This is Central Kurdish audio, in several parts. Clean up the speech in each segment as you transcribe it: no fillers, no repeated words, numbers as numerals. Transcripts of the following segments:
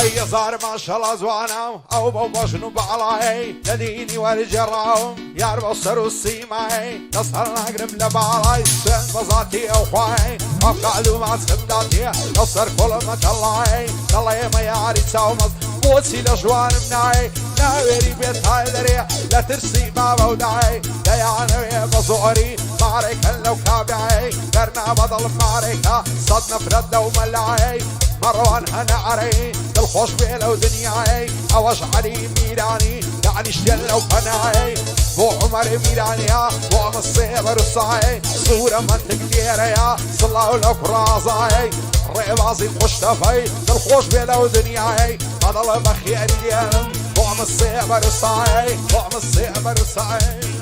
هيا صار ما شاء الله زوانا او بوشنو بعلاي لديني والجراهم يا رب وصروا السيماي نصهر نقرب لبعلاي سن بزاتي او خواي افقعدوا مع سمداتي نصر كل ما تلاي تلاي ما يعري تساومز بوتسي لجوان مناي ناويري بيت هاي دريع لا ترسي بابا وداي لا يعني بصوري معركة لو كابعي درنا بضل معركة صدنا فرد وملاي مروان هنعري بالخوش بيلا ودنياي اوش علي ميراني يعني شجل لو قناعي بو عمر ميرانيا بو مصيبر الصاي صورة من تقديريا صلاو لو كرازاي ريبازي خوشتفاي بالخوش بيلا ودنياي بضل بخير ديالم بو مصيبر الصاي بو مصيبر الصاي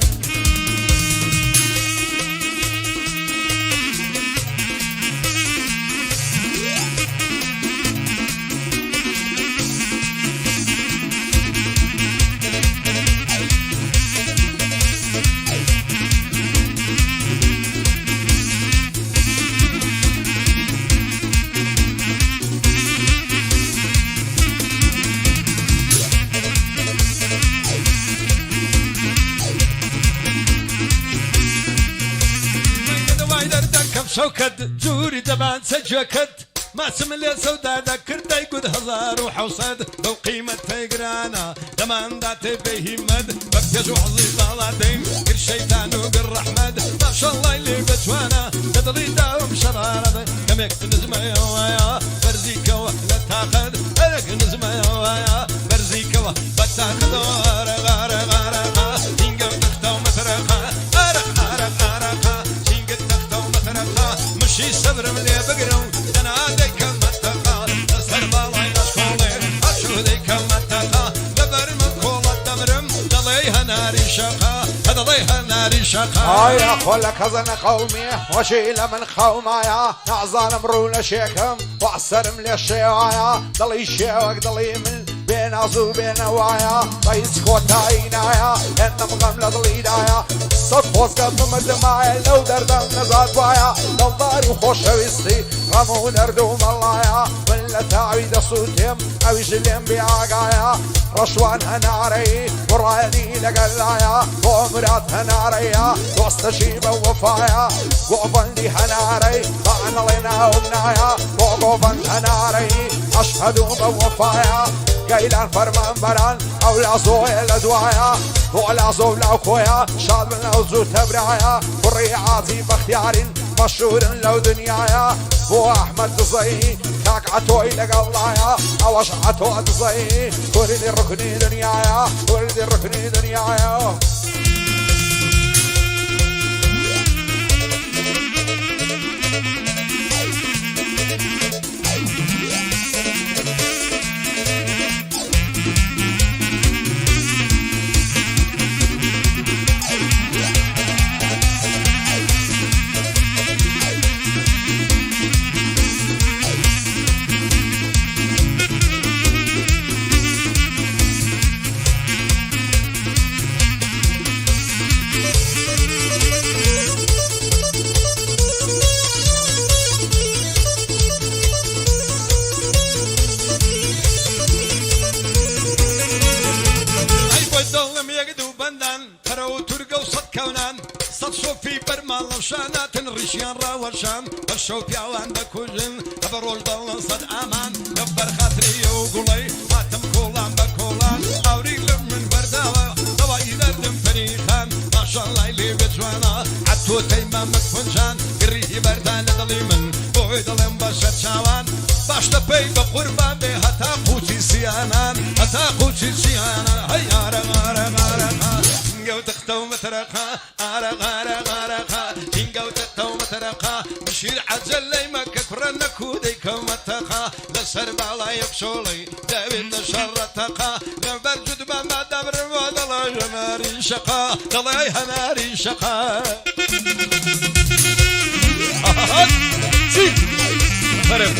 شوكد جوري دبان سجكد ما سملي سودا ذكرت يقود هزار وحوصد بقيمة فقرانا دمان ذات بهمد بكتج وحظي طالتين كل شيطان وقر رحمد ما شاء الله اللي بتوانا تدري داوم شرارة كم يكتب نزمة ويا برزيك وحدة تاخد لك نزمة ويا برزيك وحدة تاخد غارة غارة غارة تنقل تختو مترقة مشي صبر من يبقرو انا ديك متقا صار بالاي نشكولي اشو ديك متقا لبر مكولة تمرم ضليها ناري شقا هذا ضيها ناري شقا هاي اقول لك هزن قومي وشيل من خومايا نعزان مرول شيكم واعسر من الشيوايا ضلي شيوك ضلي من بين عزو بين وايا رئيس كوتاينايا انت مغملة ضليدايا صد فوز قد مدمايا لو دردم نزاد وايا لو ضاري وخوش ويستي غمو دردو ملايا ولا تعويد صوتهم او جلين بعاقايا رشوان هناري ورايدي لقلايا ومرات هناريا وسط شيبة وفايا وقفندي هناري معنا لنا ومنايا وقفن هناري اشهدوا بوفايا قيلان فرمان بران او لعزو الادوايا ولعزو لاوكويا شاد من اوزو تبرايا والريعاتي باختيار مشهور لو دنيايا بو احمد زي كاك عتوي لقلايا اوش عتو زي كل الركني دنيايا كل الركني دنيايا شانات رشيان راوشان برشو بيوان بكوجن برول دول صد امان نفر خاطري وقولي هاتم كولان بكولان اوري من برداوة ضوائي دردم فريخان ما شاء الله اللي بجوانا عدتو تيما مكفنجان قريه بردان دلي من بوي دلم باشد شاوان باشتا بي بقربان بي هتا قوتي سيانان هتا قوتي سيانان هيا رغا رغا رغا تنقو تختو مترقا رغا رغا رغا تنقو تختو مترقا بشير عجل لي ما كفرنا كوديك متقا لسر بالا يبشولي داويد شرتقا لبرجد بما دبر ودلا جماري شقا دلايها ناري شقا سي فرم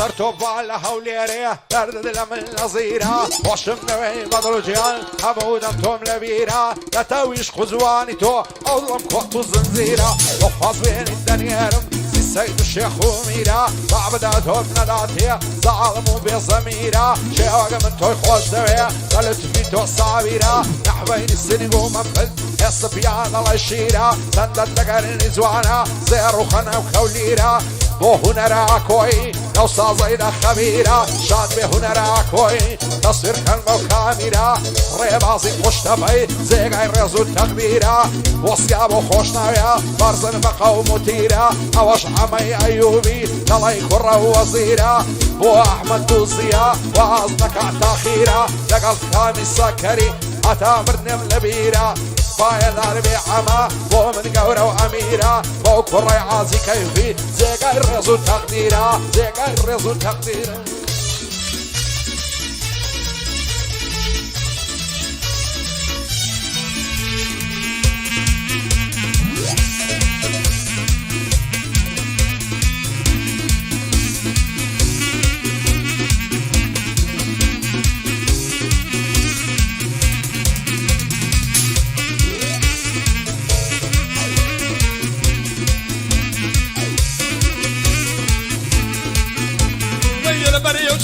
صرتو بالا هوليري برد من نظيرة وشم نوي بدرجيان حمودا توم لبيرة لا تويش خزواني تو أظلم كوتو زنزيرة وفاز بين الدنيارم سيد الشيخ وميرة بعبداتهم نداتي ظالموا بضميرة شيخ من توي خوش دوية قلت فيتو صابيرة نحبين السنق ومنفذ الصبيان الله الشيرة سندت لقرن زوانا زير وخنا وخوليرة بو هنا راكوي لو صازينا خبيرة شاد به هنا راكوي تصوير كلمة وكاميرا ريبازي خوش تبعي زيقاي ريزو التغبيرة وصيابو خوش ناوية برزن بقوم وتيرة اوش عمي ايوبي دلاي كرة ووزيرة بو احمد دوزية وعزنك عتاخيرة لقل خامي سكري عتا برنم لبيرة بايدار بعما بو من قورة وأميرة بو كرة عازي كيفي زيقاي ريزو التقديرة زيقاي ريزو التقديرة لبريو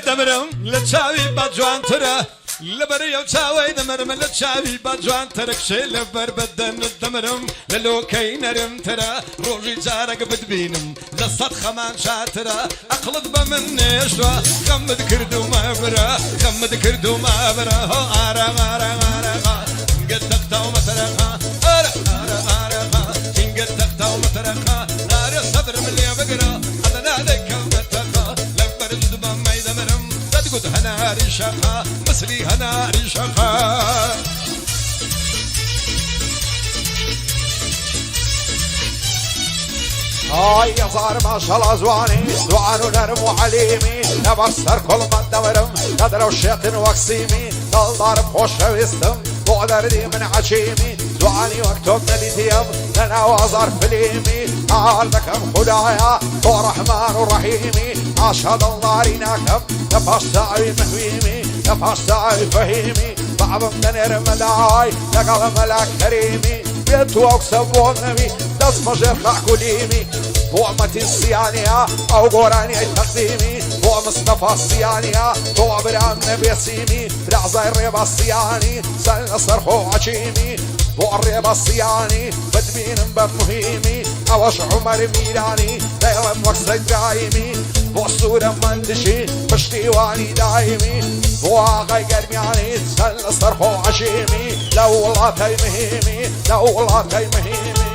دمرم لتساوي بجوان ترى لبريو تساوي دمرم لتساوي بجوان ترى كشيل بر بدن الدمرم للو كينرم ترى روجي زارق بدبينم لصد خمان شاترة اقلد بمن شوا خمد كردو ما برا خمد كردو ما برا هو ارا ارا ارا قد تقطعوا مترقا ارا ارا ارا قد تقطعوا مترقا نار الصدر من اللي بقرا انا لك قد هنا رشقا مسلي هنا رشقا هاي يا صار ما شاء الله زواني زوان ونرم وحليمي نبصر كل ما دورم قدر وشيطن وقسيمي ضل خوش ويستم بقدر دي من عشيمي زواني وقتهم نديتيم لنا وزار فليمي عالبكم خدايا ورحمن ورحيمي عشهد الله ريناكم نفاش ساعي مهويمي نفاش ساعي فهيمي بعض دنير ملاي لقل ملاك كريمي بيتو اكسب ونمي دس مجر خاكوليمي بوعمتي الصيانية او قراني التقديمي بوع مصطفى الصيانية بوع برام نبي سيمي رعزاي الريبا الصياني سلنا صرخو عشيمي بوع الريبا الصياني بدبين بمهيمي اوش عمر ميلاني دايما مقصد دايمي بوصورة مندشي بشتيواني دايمي بواقعي قرمياني سلنا صرخو عشيمي لو والله تاي مهيمي لو والله تاي مهيمي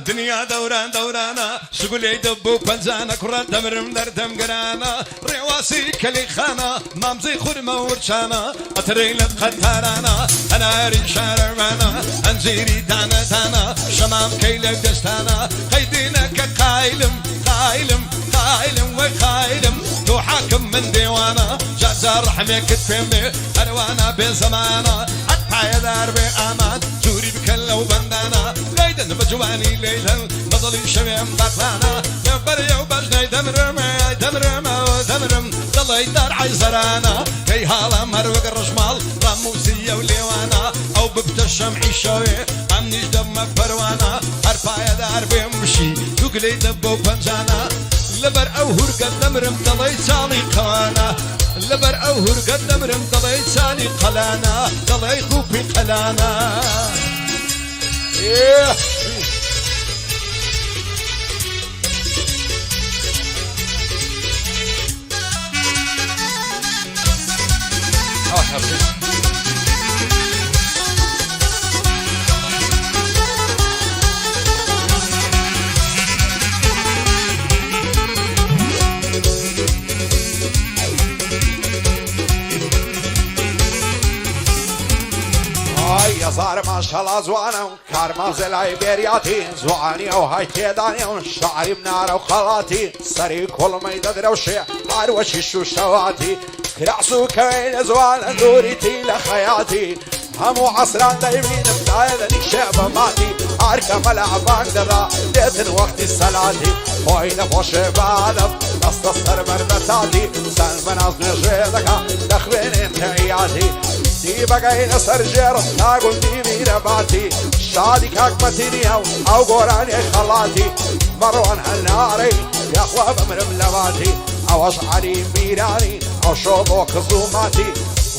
دنيا دوران دورانا شغلي دبو بنزانا كرة دمرم دردم قرانا رواسي كلي خانا مامزي خرمة ورشانا أتريلت خطارانا أنا ريشار رمانا أنزيري دانا دانا شمام كيلك دستانا خيدينا كقايلم قايلم قايلم وقايلم تو حاكم من ديوانا جازا رحمي كتفمي أروانا بزمانا حتى يدار بأمان جوري بكلا وبندانا ليدن بجواني ليلا بضلي شميم بطلانا يبري وبجني دمرم دمرم دمرم ضل يدار عيزرانا كي هالا مروق الرجمال رموزية وليوانا او ببت الشمعي شوي امنيش دمك بروانا هرفا يدار بيمشي دوقلي دبو بنجانا لبر او هرقد دمرم ضل يسالي قوانا لبر او هرقد دمرم ضل يسالي قلانا ضل يخوفي قلانا ماشاءالله زوانا كارماز العبيرياتي زواني او هاي تيداني شعري منارة وخلاتي سري كل ما يدروشي عروشي شو شواتي كرعسو كوين زوانا دوريتي لخياتي همو عصران دايمين بداية شعب ماتي عركة ملعبان دلا ليتن وقت السلاتي خوينا بوش بعدف نستصر مربتاتي سن مناز نجيدك دخبين انتعياتي دي بقاين سرجر تاقل دي ميرباتي شادي كاك متيني او قراني خلاتي مروان هالناري يا اخوة بمر ملواتي او اشعري ميراني او شوبو كزوماتي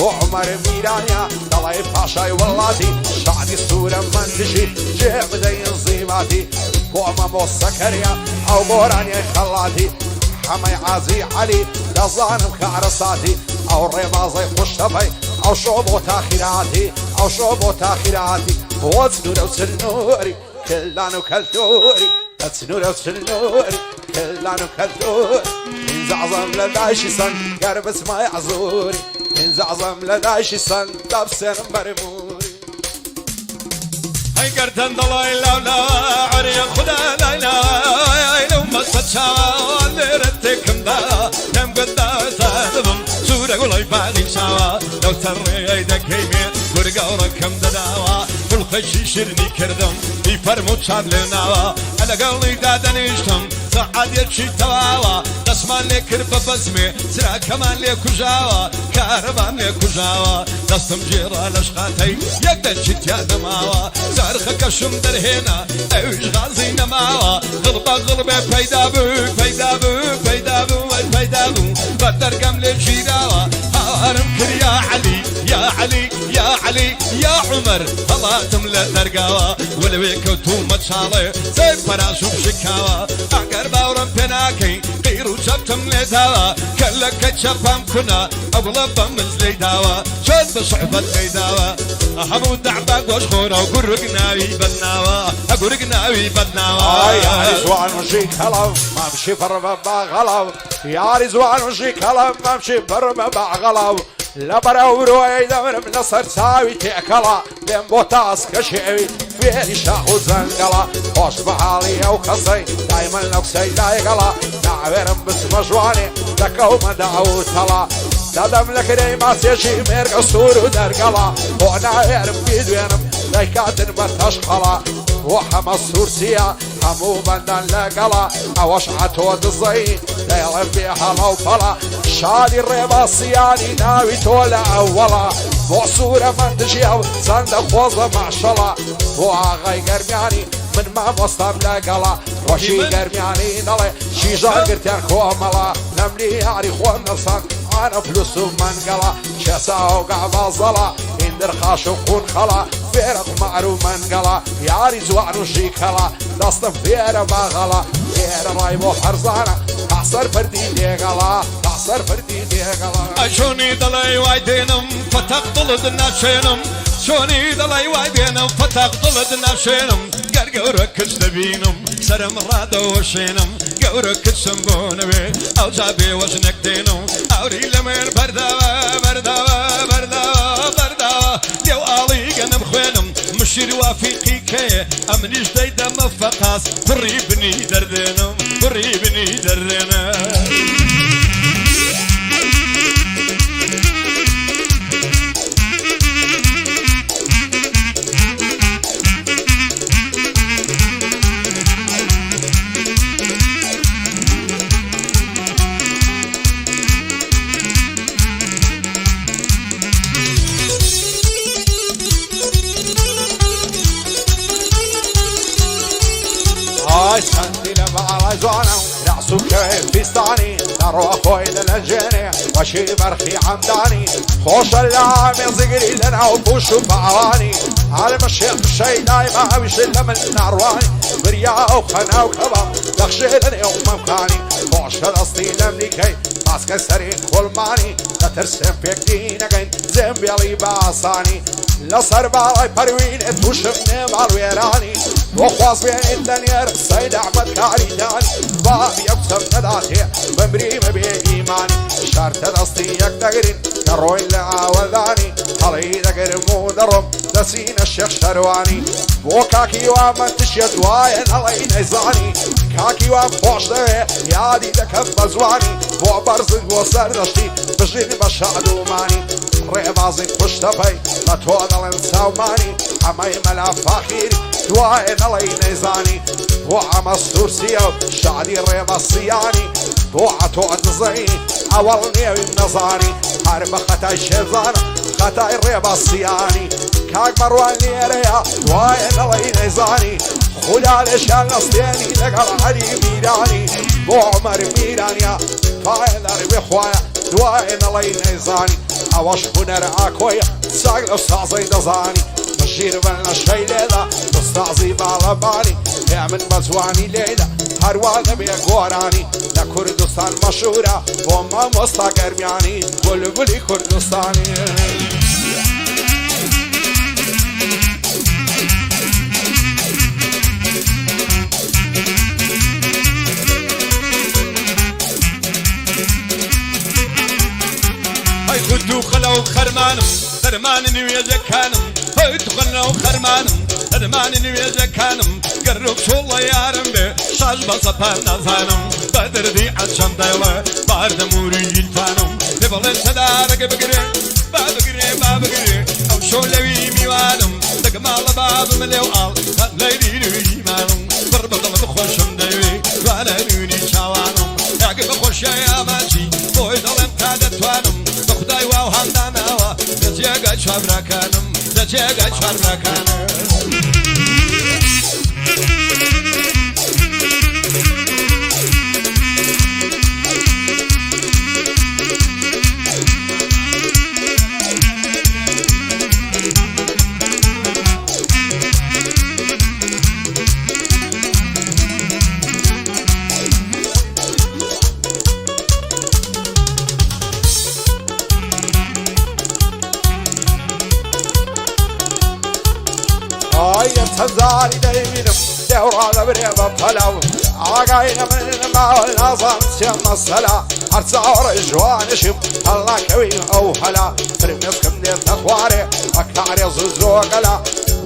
وعمر ميرانيا دلاي باشاي واللاتي شعدي السورة منتشي جيب دين زيماتي وعما موسكريا او قراني خلاتي حمي عازي علي لظانم كعرساتي او ريبازي خشتفي او شوبو تاخيراتي او شوبو تاخيراتي وتسنور وسنوري كلانو كالثوري تسنور وسنوري كلانو كالثوري انزعظم لدايشي سن قربس ما يعزوري انزعظم لدايشي سن لابسن مرموري هاي قرتن ضلاي لا عري خدا لا لا لو ما تشاوى لرتكم دا تم قدا زادم سورة قولي باغي شاوى لو تري ايدك هيمين ورقوركم دداوى كل خشي شرني كردم يفرمو تشاد لناوى على قولي دادنيشتم سعاد يتشي تواوى دسمان لي كرب بزمي سرا كمان لي كجاوى كاربان لي كجاوى دستم جيرا لشخاتي يقدر شتيا دماوى زارخك شم درهنا اوش غازي نماوى غلبة بيدا بو بيدا بو بيدا بو بيدا بو بدر قمل جيراوى هارم كر يا علي يا علي يا علي يا عمر طلعتم لدرقاوى ولويك تومت شالي زي فراشو بشكاوى اقر باورم بناكي غيرو جبتم لداوى كلك شبام كنا اغلب منزلي داوى شد بصحبة ليداوى حمود دعباك وشخورة وقرقناوي بدناوى قرقناوي بدناوى يا رزوان وشيك هلو ما مشي فرمبا غلو يا رزوان وشيك هلو ما مشي فرمبا غلو لبرو روي دمر من نصر ساوي تأكلا بين بوتاس كشيوي فيني شاخو زنقلا خوش بحالي او خصي دايما نقصي لايقلا نعبرم بس مجواني دكو مدعو تلا دادم لكري ما سيشي ميرق السور ودرقلا وعنا يرم بيدوينم دايكاتن بتشخلا وحما السورسية حمو بندان لقلا اوش عتود الزين دايلم بيها لو فلا شادي الرباصياني ناوي تولا اولا بوصورة من تجيو صندق فوزة معشلا وعاغي قرمياني من ما مصطم لقلا وشي قرمياني نالي شي جاقر تركو ملا نملي يعري خوان نرسان انا فلوس منقلا شاسا وقع بازلا اندر خاشو خون خلا فيرق معرو منقلا ياري زوعنو شيكلا دستم فيرا باغلا فيرا رايبو حرزانا تعصر فردي ديغلا تعصر فردي ديغلا شوني دلاي وايدينم فتقتل دناشينم شوني دلاي وايدينم فتقتل دناشينم قرقورك كستبينم سرم رادو وشينم قورك كسنبونبي او جابي وزنك دينم اوري لمير برداوة برداوة برداوة برداوة لو آلي قنم خوينم مشير وافيقي كي امنيش دايدا مفقاس بري بني دردينم بري بني دردينم سندي لما رزوانا رأسو كيف فيستاني نروح خوي للجيني وشي برخي عمداني خوش اللعامي زقري لنا وبوشو بعواني على مشيخ الشي دايما وش من نارواني بريا وخنا وكبا دخشيلني وممكاني خوش الأصلي لمليكي ماسك سرين كل ماني تترسم فيك دينكين زنبي علي باساني لصر بالاي بروين اتوشفني بالويراني وخواص بين الدنيا سيد احمد كاريداني بابي يكسب نداتي بمري بإيماني شرط الأصلي يقدرين كروي لعاوذاني حلي ذكر مون درم دسين الشيخ شرواني بو كاكي وامن تشيد واين الله نيزاني كاكي وام خوش دوي يادي دكب بزواني بو برزق بو سردشتي بجيني بشعد وماني ريبازي خوش تبي لا تودل انساوماني عمي ملا فاخيري واين الله نيزاني بو عمستور سيو شعدي ريباسياني بو عتوعد زيني اول نيوي نزاني حرب خطاي شيزانا خطاي ريباسياني كاك مروان ليريا واين الله نيزاني خلال شغستيني لقل علي ميراني بو عمر ميرانيا فايلر بخوايا واين الله نيزاني اوش هنر اكويا ساقل استعزي دزاني بشير بلنا شي ليلة استعزي بالباني يعمل مزواني ليلة هروان بيقوراني لكردستان مشهورة وما مستقر يعني بلبلي كردستاني كنتو خلو خرمانم درمان نويزة كانم هيتو خلو خرمانم درمان نويزة كانم قرب شولا يارم بي شاج بصفان نظانم بدر دي عشان دايوة بارد موري يلفانم تبغل تدارك بقري بابقري او شولوي ميوانم دقمال باب مليو آل ليلي نوي مانم بربط بخوشم دايوي وانا نوني شاوانم يعقب خوش يا ماشي بوي ظلم تادتوانم بخداي واو هنداناوا دجاجة شابراكانم دجاجة شابراكانم تزاري دايمينم دورا بريبا بلاو عاقاينا من الماء والنظام سيما الصلاة هرساور جوانشم الله كوي او هلا فرمسكم دي تطواري اكاري زوزوغلا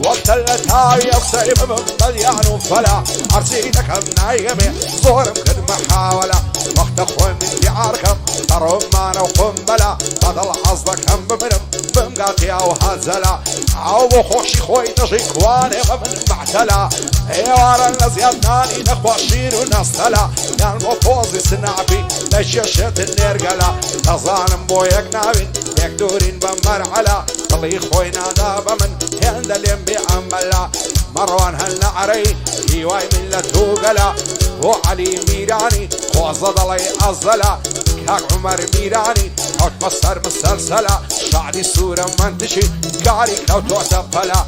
وقت اللتاوي يقصيب من مليان وفلا عرسينك النايمي زورم كد محاولة وقت اخوان من دياركم رمانا وقنبلة بدل عصدك هم بمرم بمقاتي او هزلا او بخوشي خوي نجي كواني ومن معتلا ايوارا لزيادناني نخواشين ونستلا يعني مفوزي سنعبي لشيشت النرقلا تظالم بويك نابين يقدورين بمرعلا طلي خوينا دابا من يندلين بعملا مروان هالنعري هيواي من لتوقلا وعلي ميراني وزد الله أزلا كاك عمر ميراني حوت مصر مسلسلة شعدي سورة منتشي كاري لو تعتقلا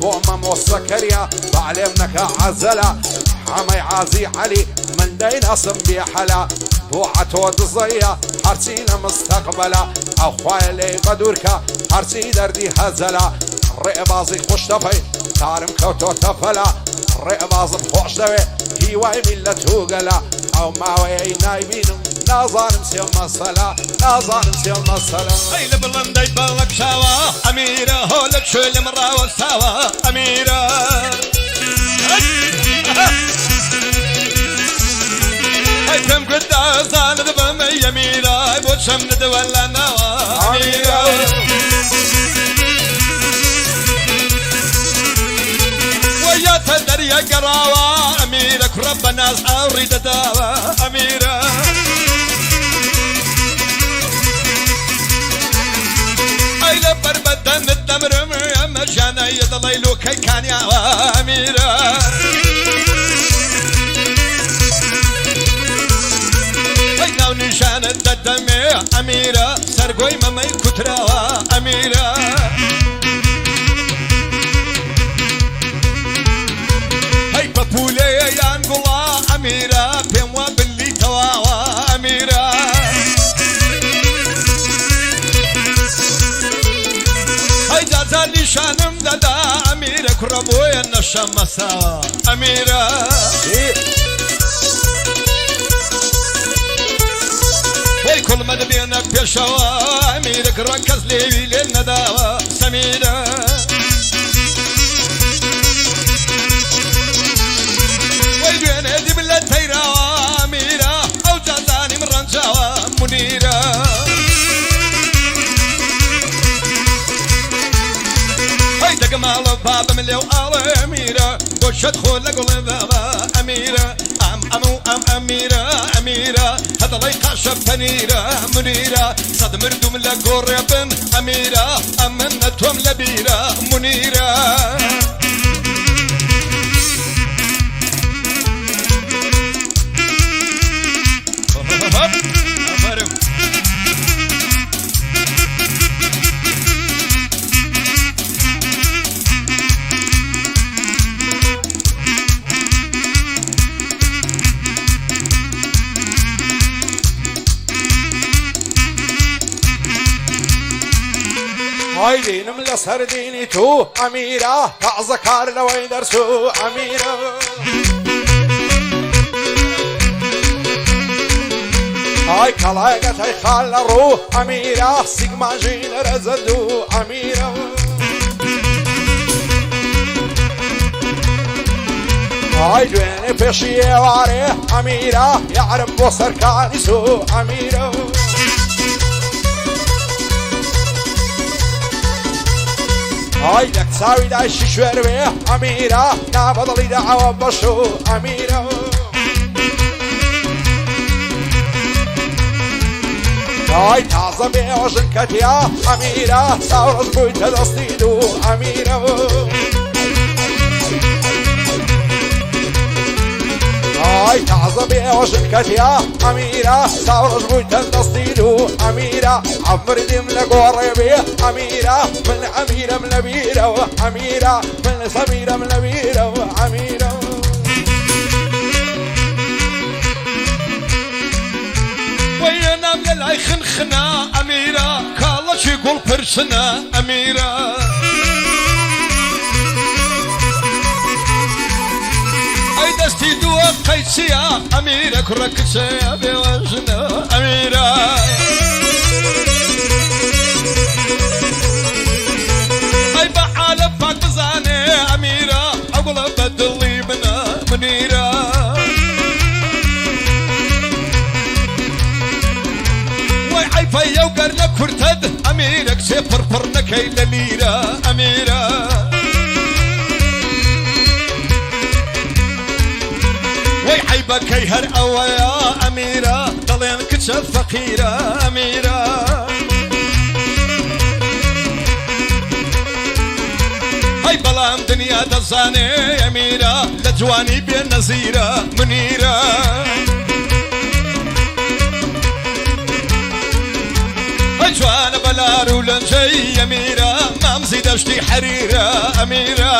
وما موسكريا بعلمنك عزلا حمي عازي علي من دين أصم بيحلا وعتو دزيا حرسينا مستقبلا أو خوالي بدوركا حرسي دردي هزلا رئبازي خوش تفي تارم كوتو تفلا رئبازي خوش دوي هيواي ملتو قلا او ماوي نايبينو نازانم سيوم الصلاة نازانم سيوم الصلاة هاي لبلن داي بالك شاوا أميرة هولك شوي مرة وساوا أميرة هاي كم قد أزال دبم أميرة بوشم ندولا نوا أميرة ويا تدر يا قراوة أميرك ربنا أريد داوة أميرة أي لبر بدن الدمر يا مجانا يضليلو كي كان يا أميرة أي ناو نشان الدم أميرة سرقوي مامي كترا أميرة بولي ينقلا أميرة بيموا باللي تواوا أميرة هاي جازا نشانم دادا أميرة كربويا نشام مساوا أميرة هاي كل ما دبينك بيشوا أميرة ركز لي للنداوا سميرة بابا من لو أميرة وش أدخل لقل ذا أميرة أميرة هذا لا يقاشف فنيرة منيرة صد مردوم لقرب أميرة أمنتهم لبيرة منيرة هايدين من سرديني تو أميرة تعزكار لو يدرسو أميرة هاي كلاقة هاي خالرو أميرة سيجما جين رزدو أميرة هاي دويني بشي واري أميرة يعرف بوصر كانسو أميرة هاي لك تساوي دا الششوار بيه أميرة نابضلي دعوة بشو أميرة هاي تعظم بيه وجن كتيا أميرة ساورز بوي تدستيدو أميرة هاي تعظم بيه وجن كتيا أميرة ساورز بوي تدستيدو أميرة عمر ديم لقوري بيه أميرة من أميرة من لبيرة أميرة من سميرة من لبيرة أميرة وينا من العي خنخنا أميرة كالش يقول برسنا أميرة أي دستي دوا قيسيا أميرة كركسيا بوزنا أميرة أي بحالة فاقزاني أميرة أقول بدلي منا منيرة فيا وقرنا كرتد أميرك سيفر فرنا كيل ليرة أميرة ويحيبك كيهر أويا أميرة ضلين كتشف فقيرة أميرة هاي بلام دنيا دزاني أميرة لجواني بين نزيرة منيرة جوانا بلارو لنجي أميرة ما مزيد اشتي حريرة أميرة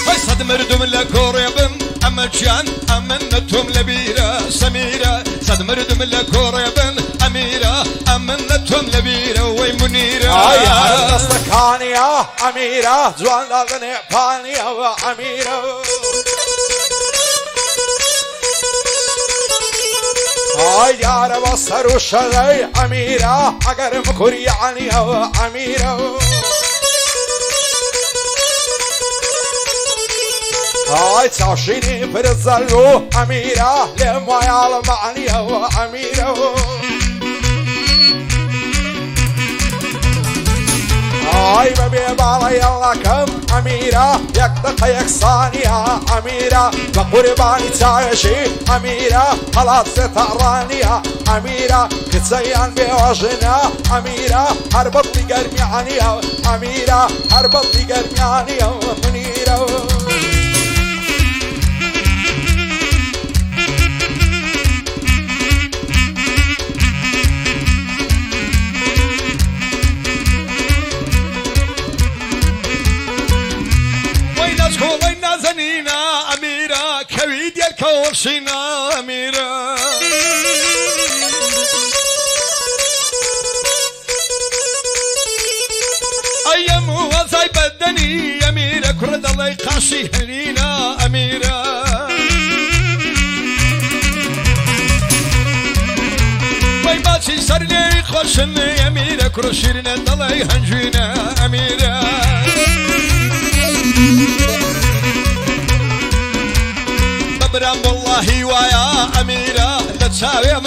هاي صد مردم لكور يبن أما جان أمنتهم لبيرة سميرة صد مردم لكور يبن أميرة أمنتهم لبيرة وي منيرة هاي عرض استكاني يا أميرة جوان لغني باني يا أميرة هاي يا رب الصر والشغي أميرة أقرب كوري عني يا أميرة هاي تعشيني في الزلو أميرة لما يعلم عني يا أميرة هاي ببيب علي الله كم أميرة يقدق يكساني يا أميرة بقرباني تعيشي أميرة خلاص تقراني يا أميرة كتسيان بوجنا أميرة هربط لي قرمي عني يا أميرة هربط لي قرمي عني يا منيرة وين زنينا أميرة كويد يالكورشينا أميرة أيام وزاي بدني أميرة كرد الله يقاشي هنينا أميرة وين باتشي صار لي خوشني أميرة كرشيرنا الله يهنجينا أميرة برام والله ويا أميرة لا تساوي